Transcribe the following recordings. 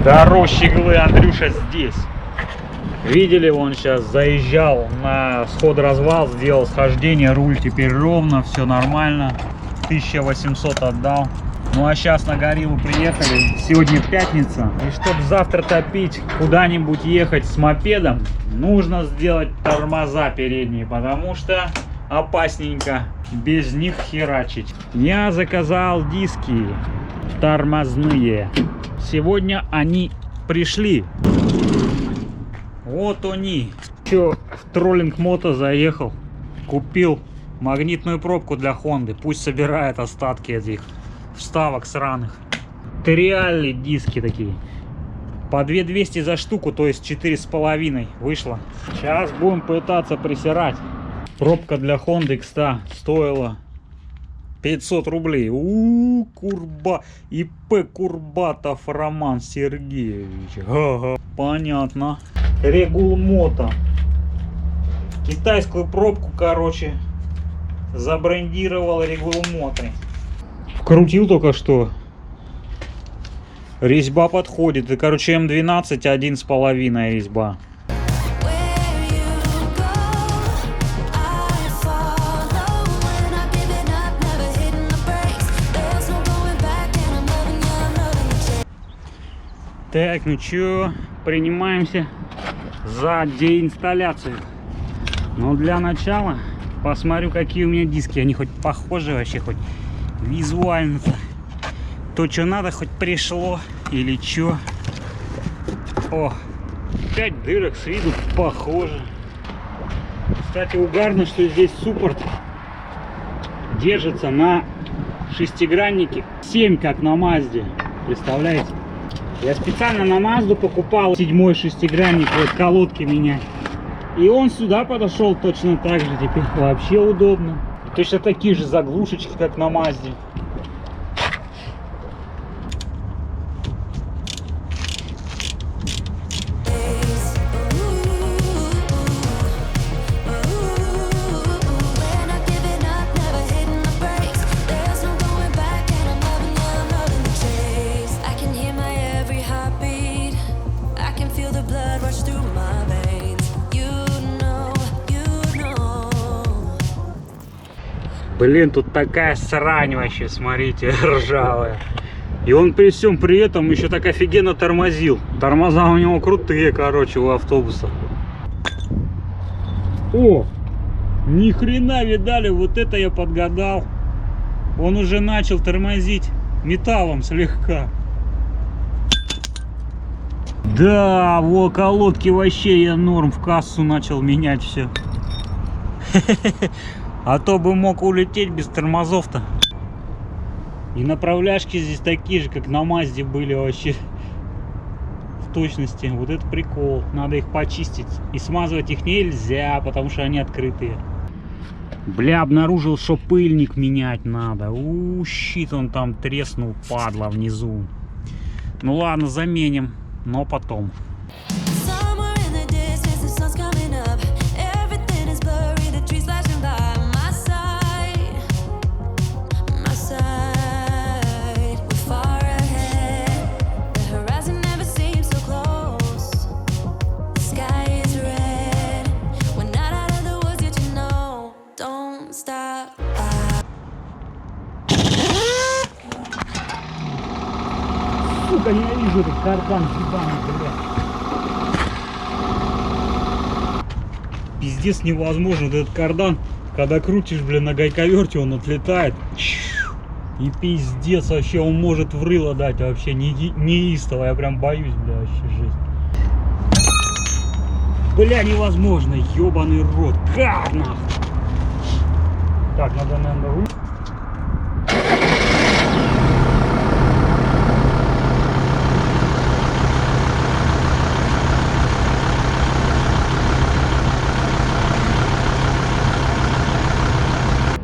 Дару щеглы, Андрюша здесь. Видели, он сейчас заезжал на сход-развал, сделал схождение, руль теперь ровно, все нормально. 1800 отдал. Ну а сейчас на гориллу приехали, сегодня пятница. И чтобы завтра топить, куда-нибудь ехать с мопедом, нужно сделать тормоза передние, потому что опасненько без них херачить. Я заказал диски тормозные. Сегодня они пришли. Вот они. Еще в троллинг мото заехал. Купил магнитную пробку для Хонды. Пусть собирает остатки этих вставок сраных. Триалли диски такие. По 2200 за штуку, то есть 4,5 вышло. Сейчас будем пытаться присирать. Пробка для Honda X100 стоила 500 рублей. Курба. ИП Курбатов Роман Сергеевич. Ага. Понятно. Регулмото. Китайскую пробку, короче, забрендировал Регулмотой. Вкрутил только что. Резьба подходит. И, короче, М12 1,5 резьба. Так, ну чё, принимаемся за деинсталляцию. Но для начала посмотрю, какие у меня диски. Они хоть похожи вообще, хоть визуально-то. То, что надо, хоть пришло или чё. О, 5 дырок с виду похоже. Кстати, угарно, что здесь суппорт держится на шестиграннике 7, как на Мазде. Представляете? Я специально на Мазду покупал 7-й шестигранник, вот колодки менять. И он сюда подошел точно так же, теперь вообще удобно. И точно такие же заглушечки, как на Мазде. Блин, тут такая срань вообще, смотрите, ржавая. И он при всем при этом еще так офигенно тормозил. Тормоза у него крутые, короче, у автобуса. О, ни хрена, видали, вот это я подгадал. Он уже начал тормозить металлом слегка. Да, во, колодки вообще я норм, в кассу начал менять все. А то бы мог улететь без тормозов-то. И направляшки здесь такие же, как на Мазде были вообще. В точности. Вот это прикол. Надо их почистить. И смазывать их нельзя, потому что они открытые. Бля, обнаружил, что пыльник менять надо. Щит, он там треснул, падла, внизу. Ну ладно, заменим. Но потом. Сука, ненавижу этот кардан ебаный, блядь. Пиздец, невозможно. Вот этот кардан, когда крутишь, блин, на гайковерте, он отлетает. И пиздец, вообще он может в рыло дать вообще неистово. Я прям боюсь, бля, вообще жесть. Бля, невозможно, ебаный рот. Как нахуй? Так, надо, наверное, руль.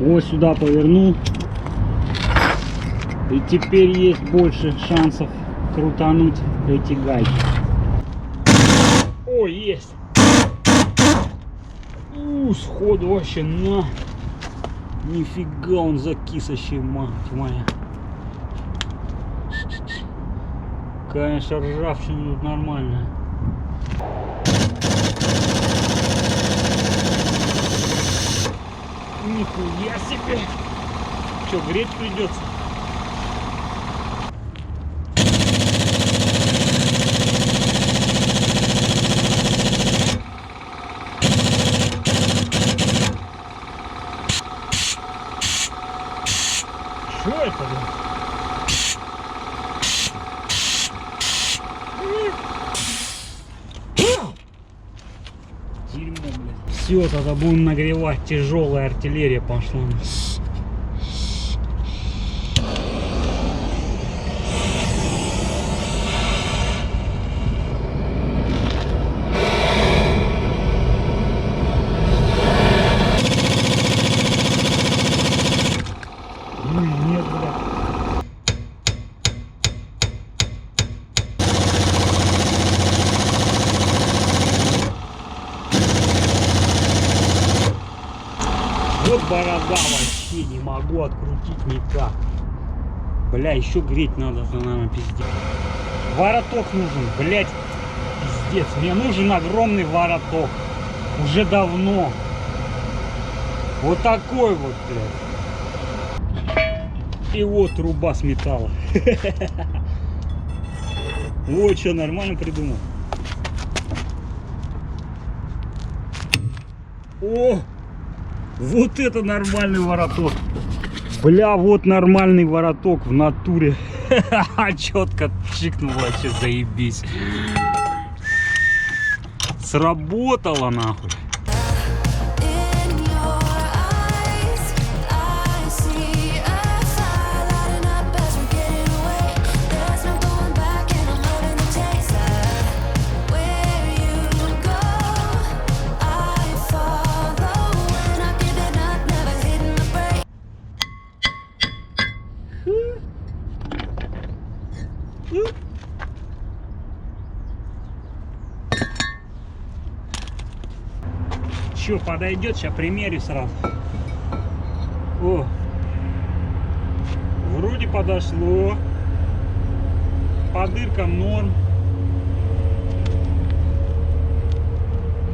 Вот сюда повернул. И теперь есть больше шансов крутануть эти гайки. О, есть! Сходу вообще на. Нифига он закисащий, мать моя. Конечно, ржавчина тут нормальная. Нихуя себе! Что, греть придется? Что это, блин? Дерьмо, блядь. Все, тогда будем нагревать. Тяжелая артиллерия пошла. Нет, блядь. Вот борода, вообще не могу открутить никак. Бля, еще греть надо, наверное, пиздец. Вороток нужен, блядь, пиздец. Мне нужен огромный вороток. Уже давно. Вот такой вот, блядь. И вот труба с металла. Вот что, нормально придумал. О! Вот это нормальный вороток. Бля, вот нормальный вороток в натуре. Четко чикнул, вообще заебись. Сработало нахуй. Че, подойдет, сейчас примерю сразу. О, вроде подошло. По дыркам норм.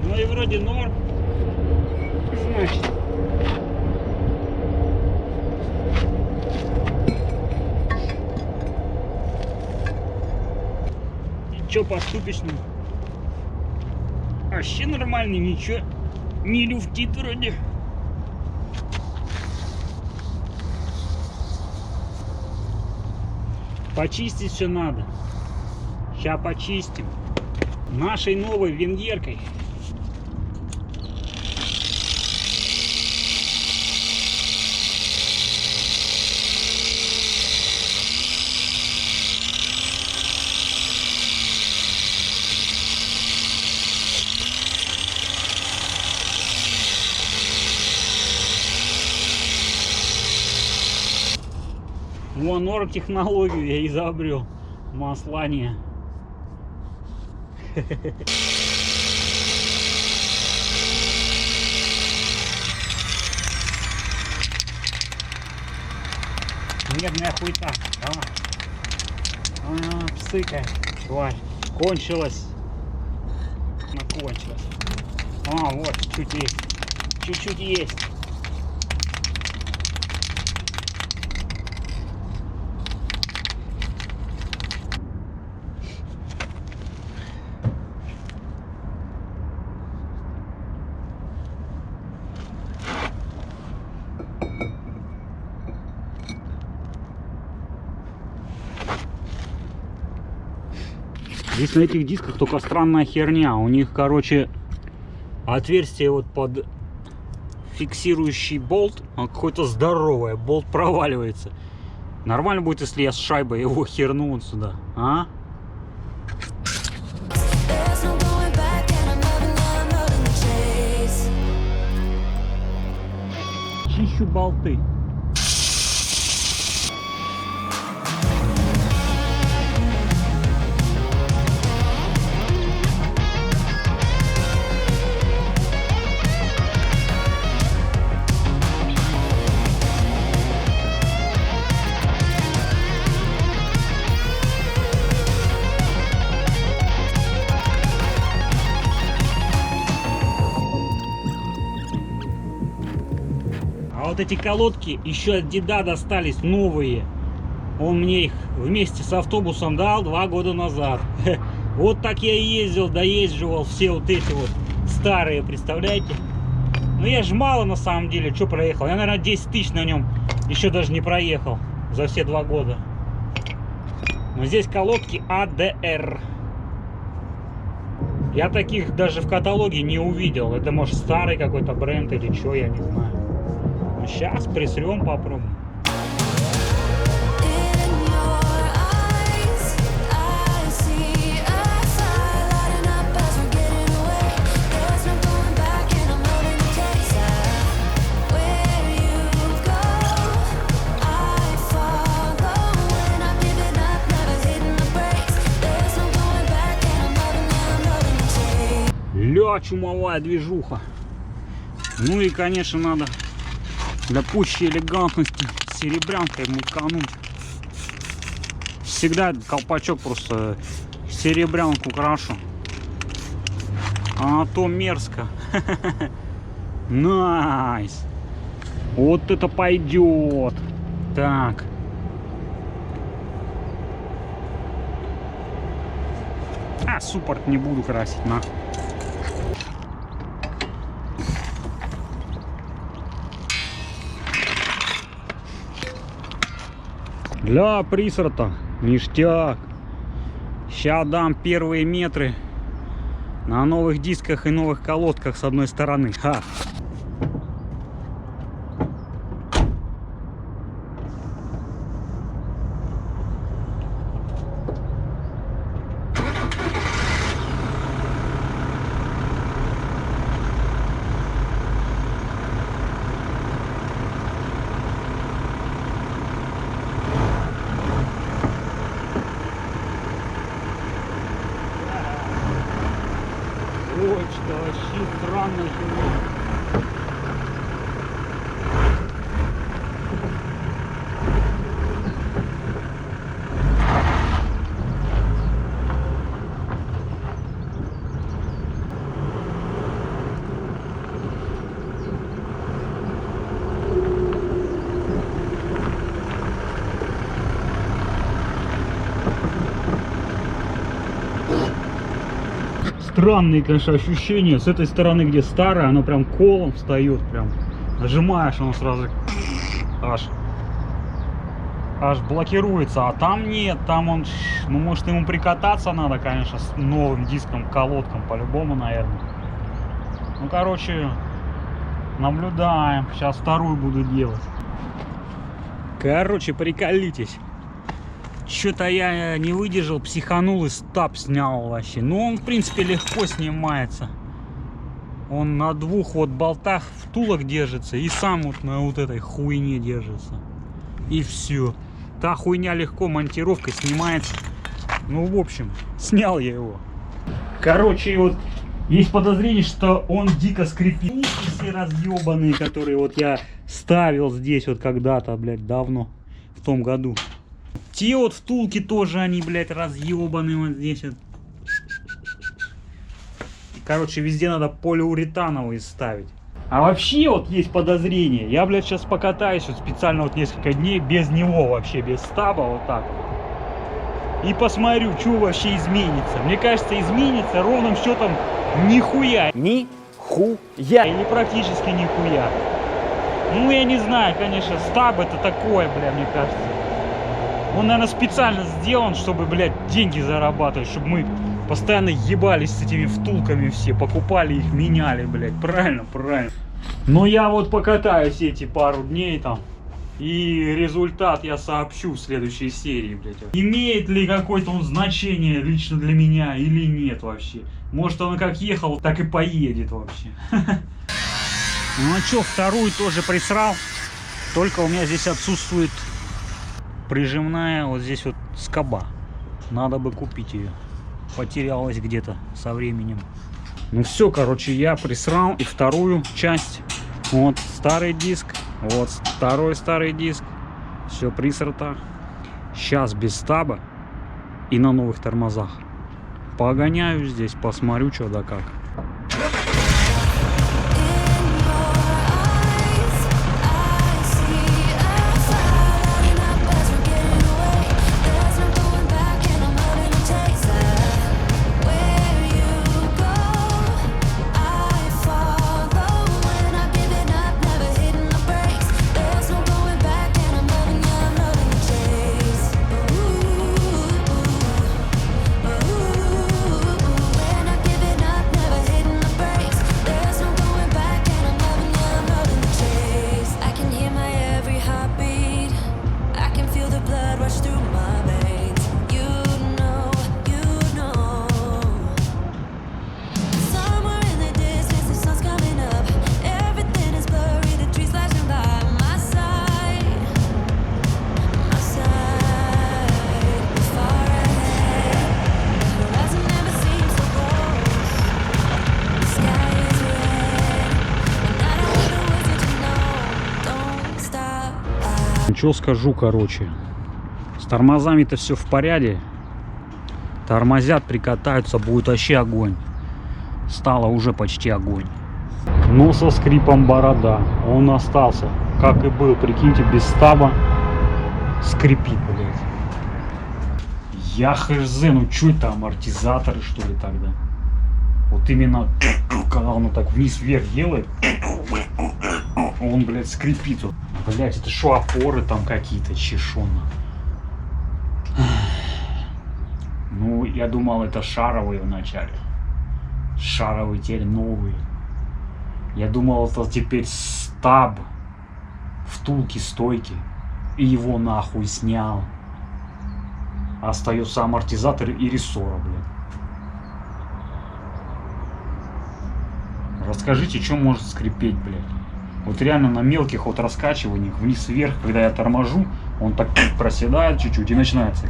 Ну и вроде норм. Значит, и че по ступичному? Вообще нормальный, ничего. Не люфтит вроде. Почистить все надо. Сейчас почистим. Нашей новой венгеркой. Вон, норм технологию я изобрел. Маслание. Медная хуйта. Давай. Псыкай. Тварь. Кончилась. Кончилась. Вот, чуть-чуть есть. Чуть-чуть есть. Здесь на этих дисках только странная херня. У них, короче, отверстие вот под фиксирующий болт какое-то здоровое. Болт проваливается. Нормально будет, если я с шайбой его херну вот сюда. А? Чищу болты. вот эти колодки еще от деда достались новые. Он мне их вместе с автобусом дал 2 года назад. Вот так я и ездил, доезживал все вот эти вот старые, представляете? Ну я же мало на самом деле, что проехал. Я, наверное, 10 тысяч на нем еще даже не проехал за все 2 года. Но здесь колодки АДР. Я таких даже в каталоге не увидел. Это может старый какой-то бренд или что, я не знаю. Ну, сейчас присрем, попробуем. Ля, чумовая движуха. Ну и, конечно, надо для пущей элегантности серебрянкой мукануть. Всегда колпачок просто серебрянку крашу. А то мерзко. Найс. Вот это пойдет. Так. А, суппорт не буду красить, на. Для присорта ништяк. Сейчас дам первые метры на новых дисках и новых колодках с одной стороны. Ха. Ой, что вообще странно херня. Странные, конечно, ощущения. С этой стороны, где старая, оно прям колом встает, прям нажимаешь, оно сразу аж блокируется, а там нет, там он, ну, может, ему прикататься надо, конечно, с новым диском, колодком, по-любому, наверное. Ну, короче, наблюдаем. Сейчас вторую буду делать. Короче, приколитесь. Что-то я не выдержал, психанул и стаб снял вообще. Ну, он, в принципе, легко снимается. Он на 2 вот болтах втулок держится и сам вот на вот этой хуйне держится. И все. Та хуйня легко монтировкой снимается. Ну, в общем, снял я его. Короче, вот есть подозрение, что он дико скрипит. Все разъебанные, которые вот я ставил здесь вот когда-то, блядь, давно, в том году. Те вот втулки тоже, они, блядь, разъебаны вот здесь вот. Короче, везде надо полиуретановые ставить. А вообще вот есть подозрение. Я, блядь, сейчас покатаюсь вот специально вот несколько дней без него вообще, без стаба вот так. И посмотрю, что вообще изменится. Мне кажется, изменится ровным счетом нихуя. Нихуя. Или практически нихуя. Ну, я не знаю, конечно, стаб это такое, бля, мне кажется. Он, наверное, специально сделан, чтобы, блядь, деньги зарабатывать, чтобы мы постоянно ебались с этими втулками все, покупали их, меняли, блядь. Правильно, правильно. Но я вот покатаюсь эти пару дней там, и результат я сообщу в следующей серии, блядь. Имеет ли какое-то он значение лично для меня или нет вообще? Может, он как ехал, так и поедет вообще. Ну а что, вторую тоже присрал, только у меня здесь отсутствует прижимная вот здесь вот скоба. Надо бы купить ее. Потерялась где-то со временем. Ну все, короче, я присрал и вторую часть. Вот старый диск, вот второй старый диск. Все присрато. Сейчас без стаба и на новых тормозах. Погоняю здесь, посмотрю, что да как. что скажу, короче. С тормозами-то все в порядке. Тормозят, прикатаются, будет вообще огонь. Стало уже почти огонь. Но со скрипом борода. Он остался, как и был, прикиньте, без стаба. Скрипит, блядь. Я хз, ну что это, амортизаторы, что ли, тогда? Вот именно, когда он так вниз-вверх делает, он, блядь, скрипит. Блядь, это что, опоры там какие-то, чешуно? Ну, я думал, это шаровые вначале. Шаровые теперь новые. Я думал, это теперь стаб. Втулки, стойки. И его нахуй снял. Остается амортизатор и рессора, блядь. Расскажите, что может скрипеть, блядь. Вот реально на мелких вот раскачиваниях вниз-вверх, когда я торможу, он так проседает чуть-чуть и начинается.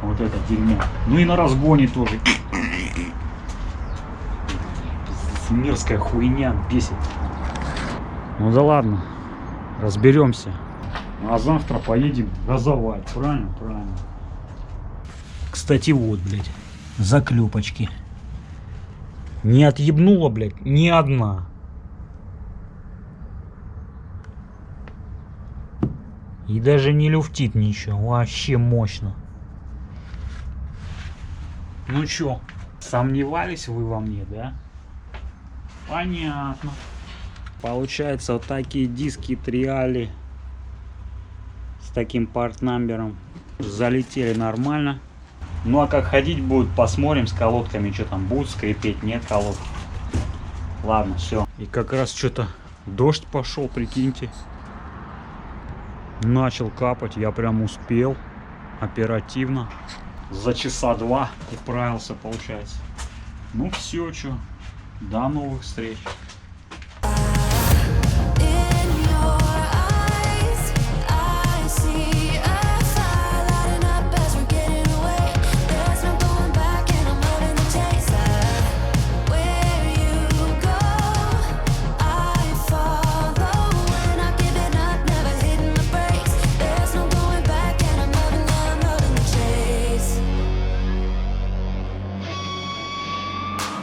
Вот это дерьмо. Ну и на разгоне тоже. Мерзкая хуйня, бесит. Ну да ладно, разберемся. А завтра поедем газовать, правильно? Правильно. Кстати, вот, блядь, заклепочки. Не отъебнула, блядь, ни одна. И даже не люфтит ничего, вообще мощно. Ну чё, сомневались вы во мне, да? Понятно. Получается, вот такие диски триали с таким партнамбером залетели нормально. Ну а как ходить будет, посмотрим с колодками, что там будут скрипеть, нет колодки. Ладно, все. И как раз что-то дождь пошел, прикиньте. Начал капать, я прям успел оперативно. За часа два управился, получается. Ну все, что. До новых встреч.